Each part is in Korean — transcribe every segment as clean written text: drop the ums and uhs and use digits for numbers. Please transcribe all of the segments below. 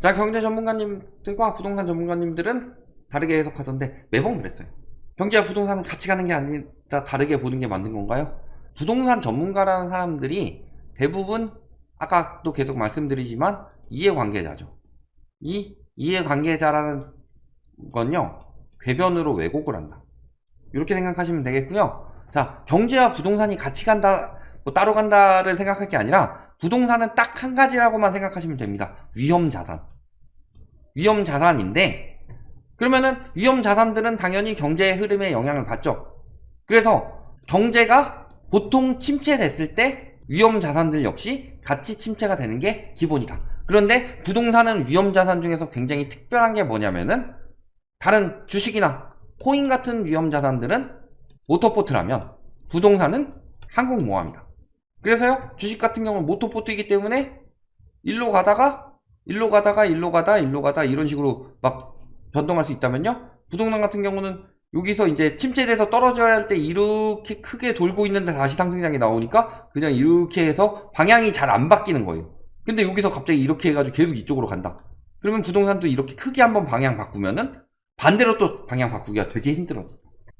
자, 경제 전문가님들과 부동산 전문가님들은 다르게 해석하던데 매번 그랬어요. 경제와 부동산은 같이 가는 게 아니라 다르게 보는 게 맞는 건가요? 부동산 전문가라는 사람들이 대부분 아까도 계속 말씀드리지만 이해관계자죠. 이 이해관계자라는 건요, 궤변으로 왜곡을 한다. 이렇게 생각하시면 되겠고요. 자, 경제와 부동산이 같이 간다, 뭐 따로 간다를 생각할 게 아니라 부동산은 딱 한 가지라고만 생각하시면 됩니다. 위험자산. 위험자산인데, 그러면은 위험자산들은 당연히 경제의 흐름에 영향을 받죠. 그래서 경제가 보통 침체됐을 때 위험자산들 역시 같이 침체가 되는 게 기본이다. 그런데 부동산은 위험자산 중에서 굉장히 특별한 게 뭐냐면은, 다른 주식이나 코인 같은 위험자산들은 모터보트라면 부동산은 항공모함이다. 그래서요, 주식 같은 경우는 모터보트이기 때문에 일로 가다가 이런 식으로 막 변동할 수 있다면요, 부동산 같은 경우는 여기서 이제 침체돼서 떨어져야 할 때 이렇게 크게 돌고 있는데 다시 상승장이 나오니까 그냥 이렇게 해서 방향이 잘 안 바뀌는 거예요. 근데 여기서 갑자기 이렇게 해가지고 계속 이쪽으로 간다. 그러면 부동산도 이렇게 크게 한번 방향 바꾸면은 반대로 또 방향 바꾸기가 되게 힘들어요.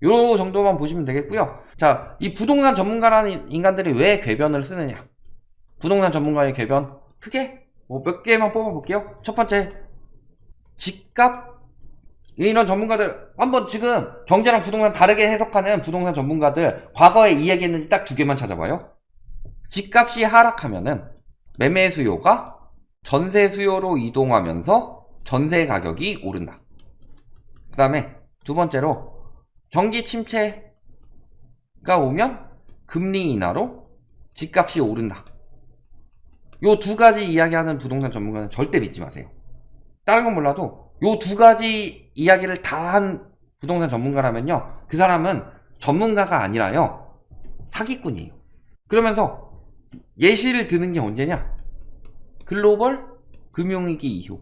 요 정도만 보시면 되겠고요. 자, 이 부동산 전문가라는 인간들이 왜 궤변을 쓰느냐? 부동산 전문가의 궤변 크게 뭐 몇 개만 뽑아볼게요. 첫 번째, 집값. 이런 전문가들 한번 지금 경제랑 부동산 다르게 해석하는 부동산 전문가들 과거에 이야기했는지 딱 두 개만 찾아봐요. 집값이 하락하면은 매매 수요가 전세 수요로 이동하면서 전세 가격이 오른다. 그 다음에 두 번째로, 경기 침체가 오면 금리 인하로 집값이 오른다. 요 두 가지 이야기하는 부동산 전문가는 절대 믿지 마세요. 다른 건 몰라도 요 두 가지 이야기를 다 한 부동산 전문가라면요, 그 사람은 전문가가 아니라요, 사기꾼이에요. 그러면서 예시를 드는 게 언제냐? 글로벌 금융위기 이후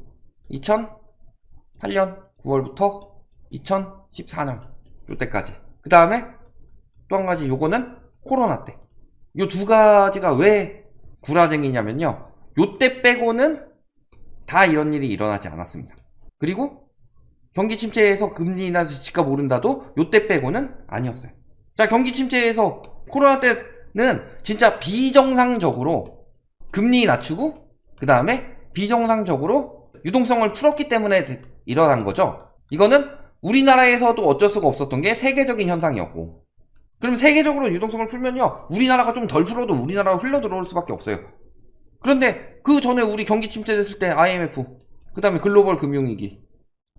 2008년 9월부터 2014년 요때까지. 그 다음에 또 한 가지, 요거는 코로나 때. 요 두 가지가 왜 구라쟁이냐면요, 요때 빼고는 다 이런 일이 일어나지 않았습니다. 그리고 경기 침체에서 금리 인하에서 집값 오른다도 요때 빼고는 아니었어요. 자, 경기 침체에서 코로나 때는 진짜 비정상적으로 금리 낮추고 그 다음에 비정상적으로 유동성을 풀었기 때문에 일어난 거죠. 이거는 우리나라에서도 어쩔 수가 없었던 게 세계적인 현상이었고, 그럼 세계적으로 유동성을 풀면요, 우리나라가 좀 덜 풀어도 우리나라로 흘러 들어올 수밖에 없어요. 그런데 그 전에 우리 경기 침체됐을 때 IMF, 그 다음에 글로벌 금융위기,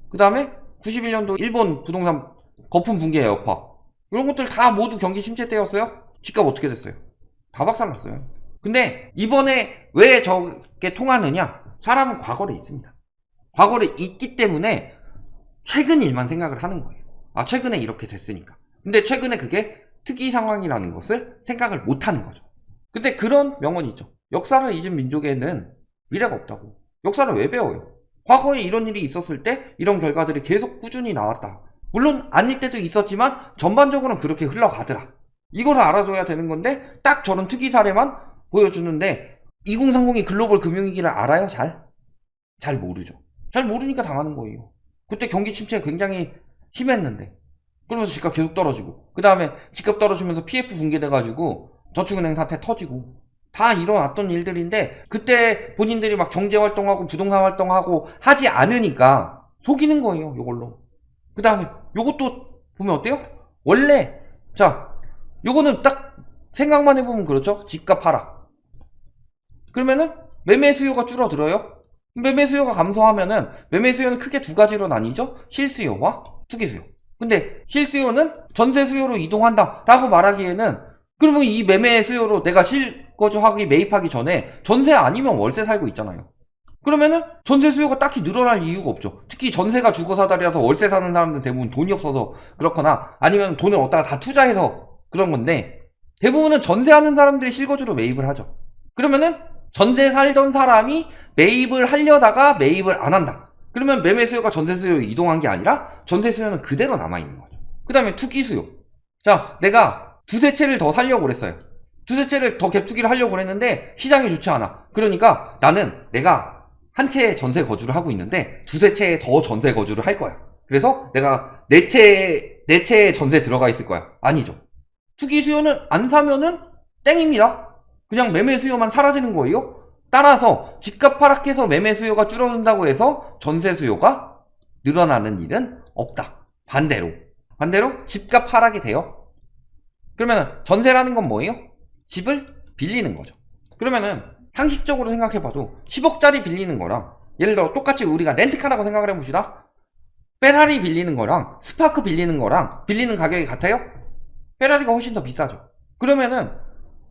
그 다음에 91년도 일본 부동산 거품 붕괴 여파, 이런 것들 다 모두 경기 침체 때였어요. 집값 어떻게 됐어요? 다 박살났어요. 근데 이번에 왜 저게 통하느냐? 사람은 과거에 있습니다. 과거에 있기 때문에 최근 일만 생각을 하는 거예요. 아, 최근에 이렇게 됐으니까. 근데 최근에 그게 특이 상황이라는 것을 생각을 못 하는 거죠. 근데 그런 명언이 있죠. 역사를 잊은 민족에는 미래가 없다고. 역사를 왜 배워요? 과거에 이런 일이 있었을 때 이런 결과들이 계속 꾸준히 나왔다. 물론 아닐 때도 있었지만 전반적으로는 그렇게 흘러가더라. 이걸 알아둬야 되는 건데, 딱 저런 특이 사례만 보여주는데 2030이 글로벌 금융위기를 알아요? 잘 모르죠. 잘 모르니까 당하는 거예요. 그때 경기 침체가 굉장히 심했는데, 그러면서 집값 계속 떨어지고, 그 다음에 집값 떨어지면서 PF 붕괴돼가지고 저축은행 사태 터지고, 다 일어났던 일들인데, 그때 본인들이 막 경제활동하고 부동산 활동하고 하지 않으니까 속이는 거예요, 요걸로. 그 다음에 요것도 보면 어때요? 원래, 자, 요거는 딱 생각만 해보면 그렇죠? 집값 하락. 그러면은 매매 수요가 줄어들어요. 매매 수요가 감소하면은, 매매 수요는 크게 두 가지로 나뉘죠? 실수요와 투기 수요. 근데 실수요는 전세 수요로 이동한다 라고 말하기에는, 그러면 이 매매 수요로 내가 실거주하기 매입하기 전에 전세 아니면 월세 살고 있잖아요. 그러면은 전세 수요가 딱히 늘어날 이유가 없죠. 특히 전세가 주거사다리라서 월세 사는 사람들은 대부분 돈이 없어서 그렇거나 아니면 돈을 얻다가 다 투자해서 그런 건데, 대부분은 전세하는 사람들이 실거주로 매입을 하죠. 그러면은 전세 살던 사람이 매입을 하려다가 매입을 안 한다. 그러면 매매 수요가 전세 수요로 이동한 게 아니라 전세 수요는 그대로 남아있는 거죠. 그 다음에 투기 수요. 자, 내가 두세 채를 더 살려고 그랬어요. 두세 채를 더 갭투기를 하려고 그랬는데 시장이 좋지 않아. 그러니까 나는 내가 한 채 전세 거주를 하고 있는데 두세 채 더 전세 거주를 할 거야. 그래서 내가 네 채 전세 들어가 있을 거야. 아니죠. 투기 수요는 안 사면은 땡입니다. 그냥 매매 수요만 사라지는 거예요. 따라서 집값 하락해서 매매 수요가 줄어든다고 해서 전세 수요가 늘어나는 일은 없다. 반대로 집값 하락이 돼요. 그러면 전세라는 건 뭐예요? 집을 빌리는 거죠. 그러면은 상식적으로 생각해봐도 10억짜리 빌리는 거랑 예를 들어 똑같이 우리가 렌트카라고 생각을 해봅시다. 페라리 빌리는 거랑 스파크 빌리는 거랑 빌리는 가격이 같아요? 페라리가 훨씬 더 비싸죠. 그러면은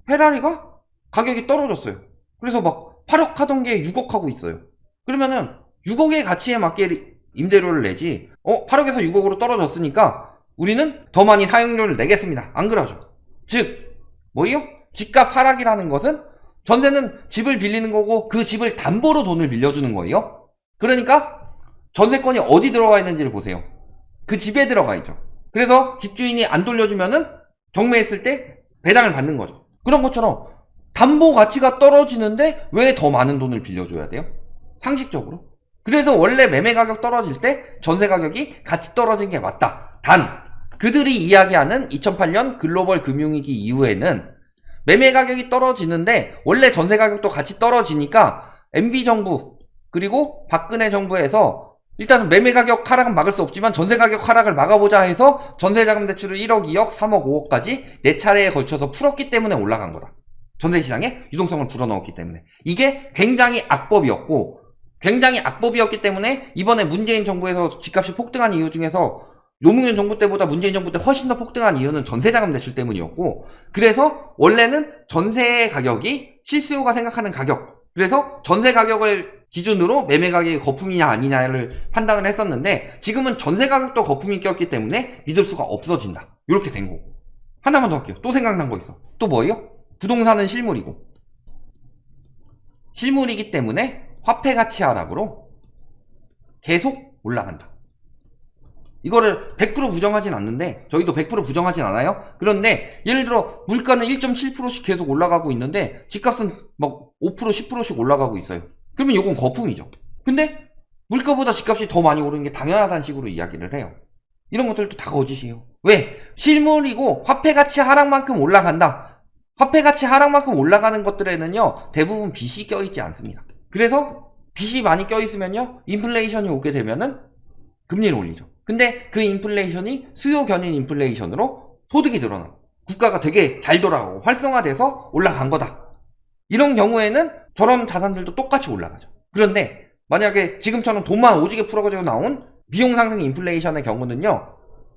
페라리가 가격이 떨어졌어요. 그래서 막 8억 하던 게 6억 하고 있어요. 그러면은 6억의 가치에 맞게 임대료를 내지 8억에서 6억으로 떨어졌으니까 우리는 더 많이 사용료를 내겠습니다. 안 그러죠? 즉 뭐예요? 집값 하락이라는 것은 전세는 집을 빌리는 거고 그 집을 담보로 돈을 빌려주는 거예요. 그러니까 전세권이 어디 들어가 있는지를 보세요. 그 집에 들어가 있죠. 그래서 집주인이 안 돌려주면은 경매했을 때 배당을 받는 거죠. 그런 것처럼 담보 가치가 떨어지는데 왜 더 많은 돈을 빌려줘야 돼요? 상식적으로. 그래서 원래 매매 가격 떨어질 때 전세 가격이 같이 떨어진 게 맞다. 단 그들이 이야기하는 2008년 글로벌 금융위기 이후에는 매매 가격이 떨어지는데 원래 전세 가격도 같이 떨어지니까 MB정부 그리고 박근혜 정부에서 일단은 매매 가격 하락은 막을 수 없지만 전세 가격 하락을 막아보자 해서 전세자금 대출을 1억, 2억, 3억, 5억까지 4차례에 걸쳐서 풀었기 때문에 올라간 거다. 전세 시장에 유동성을 불어넣었기 때문에. 이게 굉장히 악법이었기 때문에 이번에 문재인 정부에서 집값이 폭등한 이유 중에서 노무현 정부 때보다 문재인 정부 때 훨씬 더 폭등한 이유는 전세자금 대출 때문이었고, 그래서 원래는 전세 가격이 실수요가 생각하는 가격, 그래서 전세 가격을 기준으로 매매 가격이 거품이냐 아니냐를 판단을 했었는데 지금은 전세 가격도 거품이 꼈기 때문에 믿을 수가 없어진다. 이렇게 된 거고. 하나만 더 할게요. 또 생각난 거 있어. 또 뭐예요? 부동산은 실물이고 실물이기 때문에 화폐 가치 하락으로 계속 올라간다. 이거를 100% 부정하진 않는데, 저희도 100% 부정하진 않아요. 그런데 예를 들어 물가는 1.7%씩 계속 올라가고 있는데 집값은 막 5% 10%씩 올라가고 있어요. 그러면 이건 거품이죠. 근데 물가보다 집값이 더 많이 오르는 게 당연하다는 식으로 이야기를 해요. 이런 것들도 다 거짓이에요. 왜? 실물이고 화폐 가치 하락만큼 올라간다. 화폐 가치 하락만큼 올라가는 것들에는요 대부분 빚이 껴있지 않습니다. 그래서 빚이 많이 껴있으면요 인플레이션이 오게 되면은 금리를 올리죠. 근데 그 인플레이션이 수요 견인 인플레이션으로 소득이 늘어나고 국가가 되게 잘 돌아가고 활성화돼서 올라간 거다. 이런 경우에는 저런 자산들도 똑같이 올라가죠. 그런데 만약에 지금처럼 돈만 오지게 풀어가지고 나온 비용 상승 인플레이션의 경우는요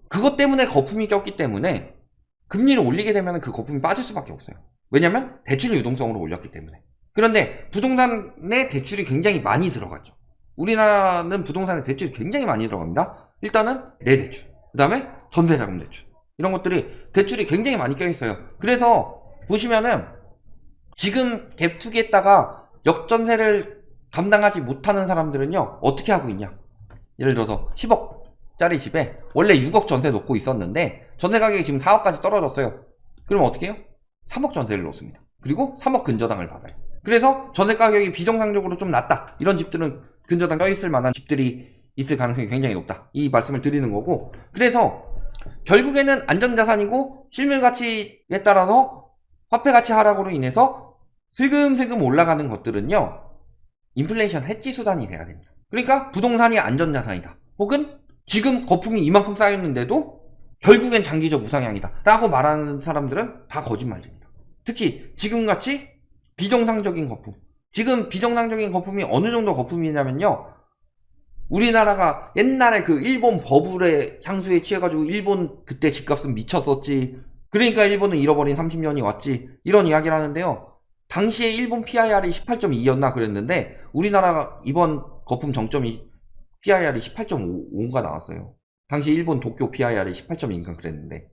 그것 때문에 거품이 꼈기 때문에 금리를 올리게 되면 그 거품이 빠질 수밖에 없어요. 왜냐면 대출 유동성으로 올렸기 때문에. 그런데 부동산에 대출이 굉장히 많이 들어가죠. 우리나라는 부동산에 대출이 굉장히 많이 들어갑니다. 일단은 내 대출, 그 다음에 전세자금 대출, 이런 것들이 대출이 굉장히 많이 껴있어요. 그래서 보시면은 지금 갭투기 했다가 역전세를 감당하지 못하는 사람들은요 어떻게 하고 있냐. 예를 들어서 10억짜리 집에 원래 6억 전세 놓고 있었는데 전세 가격이 지금 4억까지 떨어졌어요. 그럼 어떻게 해요? 3억 전세를 놓습니다. 그리고 3억 근저당을 받아요. 그래서 전세 가격이 비정상적으로 좀 낮다, 이런 집들은 근저당 껴있을 만한 집들이 있을 가능성이 굉장히 높다, 이 말씀을 드리는 거고, 그래서 결국에는 안전자산이고 실물가치에 따라서 화폐가치 하락으로 인해서 슬금슬금 올라가는 것들은요 인플레이션 해지 수단이 돼야 됩니다. 그러니까 부동산이 안전자산이다, 혹은 지금 거품이 이만큼 쌓였는데도 결국엔 장기적 우상향이다 라고 말하는 사람들은 다 거짓말입니다. 특히 지금같이 비정상적인 거품, 지금 비정상적인 거품이 어느 정도 거품이냐면요 우리나라가 옛날에 그 일본 버블의 향수에 취해가지고 일본 그때 집값은 미쳤었지, 그러니까 일본은 잃어버린 30년이 왔지, 이런 이야기를 하는데요 당시에 일본 PIR이 18.2였나 그랬는데 우리나라가 이번 거품 정점이 PIR이 18.5가 나왔어요. 당시 일본 도쿄 PIR이 18.2인가 그랬는데,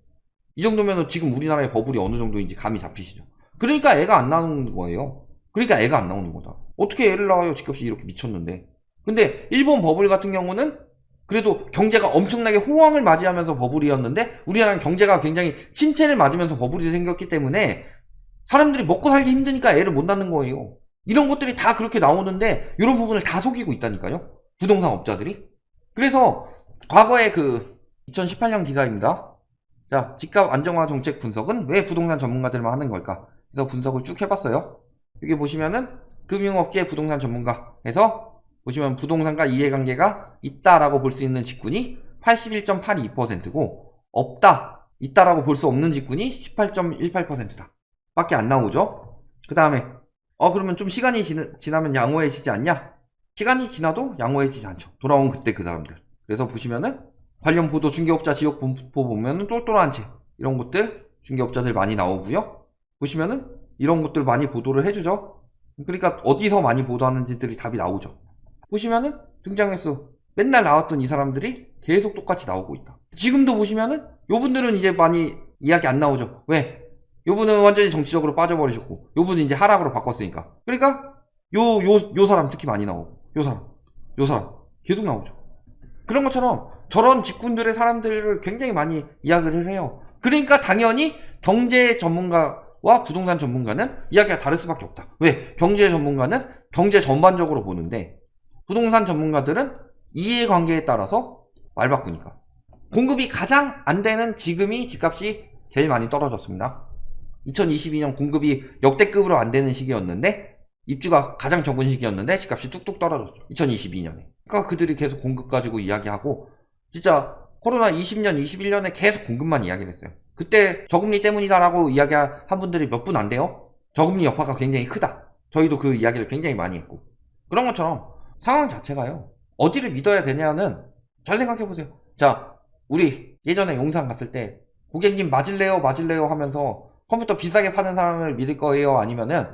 이 정도면 지금 우리나라의 버블이 어느 정도인지 감이 잡히시죠. 그러니까 애가 안 나오는 거예요. 그러니까 애가 안 나오는 거다. 어떻게 애를 낳아요, 집값이 이렇게 미쳤는데. 근데 일본 버블 같은 경우는 그래도 경제가 엄청나게 호황을 맞이하면서 버블이었는데 우리나라는 경제가 굉장히 침체를 맞으면서 버블이 생겼기 때문에 사람들이 먹고 살기 힘드니까 애를 못 낳는 거예요. 이런 것들이 다 그렇게 나오는데 이런 부분을 다 속이고 있다니까요. 부동산 업자들이. 그래서 과거에 그 2018년 기사입니다. 자, 집값 안정화 정책 분석은 왜 부동산 전문가들만 하는 걸까? 그래서 분석을 쭉 해봤어요. 여기 보시면은 금융업계 부동산 전문가에서 보시면 부동산과 이해관계가 있다라고 볼 수 있는 직군이 81.82%고 없다, 있다라고 볼 수 없는 직군이 18.18%다. 밖에 안 나오죠? 그 다음에 그러면 좀 시간이 지나면 양호해지지 않냐? 시간이 지나도 양호해지지 않죠. 돌아온 그때 그 사람들. 그래서 보시면은 관련 보도 중개업자 지역 분포 보면은 똘똘한 채 이런 것들 중개업자들 많이 나오고요. 보시면은 이런 것들 많이 보도를 해주죠. 그러니까 어디서 많이 보도하는지들이 답이 나오죠. 보시면은 등장횟수 맨날 나왔던 이 사람들이 계속 똑같이 나오고 있다. 지금도 보시면은 요분들은 이제 많이 이야기 안 나오죠. 왜? 요분은 완전히 정치적으로 빠져버리셨고 요분은 이제 하락으로 바꿨으니까. 그러니까 요 사람 특히 많이 나오고 요 사람 계속 나오죠. 그런 것처럼 저런 직군들의 사람들을 굉장히 많이 이야기를 해요. 그러니까 당연히 경제 전문가와 부동산 전문가는 이야기가 다를 수밖에 없다. 왜? 경제 전문가는 경제 전반적으로 보는데 부동산 전문가들은 이해관계에 따라서 말 바꾸니까. 공급이 가장 안 되는 지금이 집값이 제일 많이 떨어졌습니다. 2022년 공급이 역대급으로 안 되는 시기였는데 입주가 가장 적은 시기였는데 집값이 뚝뚝 떨어졌죠. 2022년에. 그러니까 그들이 계속 공급 가지고 이야기하고 진짜 코로나 20년, 21년에 계속 공급만 이야기를 했어요. 그때 저금리 때문이다라고 이야기한 분들이 몇 분 안 돼요. 저금리 여파가 굉장히 크다. 저희도 그 이야기를 굉장히 많이 했고. 그런 것처럼 상황 자체가요. 어디를 믿어야 되냐는 잘 생각해보세요. 자, 우리 예전에 용산 갔을 때 고객님 맞을래요 하면서 컴퓨터 비싸게 파는 사람을 믿을 거예요? 아니면은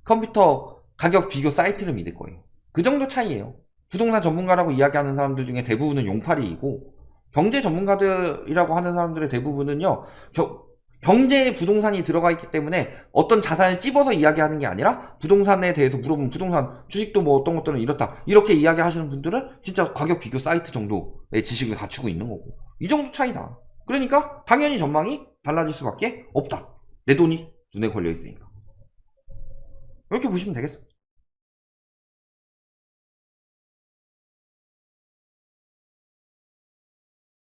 컴퓨터 가격 비교 사이트를 믿을 거예요? 그 정도 차이예요. 부동산 전문가라고 이야기하는 사람들 중에 대부분은 용팔이이고 경제 전문가들이라고 하는 사람들의 대부분은요 경제에 부동산이 들어가 있기 때문에 어떤 자산을 찝어서 이야기하는 게 아니라 부동산에 대해서 물어보면 부동산 주식도 뭐 어떤 것들은 이렇다 이렇게 이야기하시는 분들은 진짜 가격 비교 사이트 정도의 지식을 갖추고 있는 거고 이 정도 차이다. 그러니까 당연히 전망이 달라질 수밖에 없다. 내 돈이 눈에 걸려 있으니까. 이렇게 보시면 되겠습니다.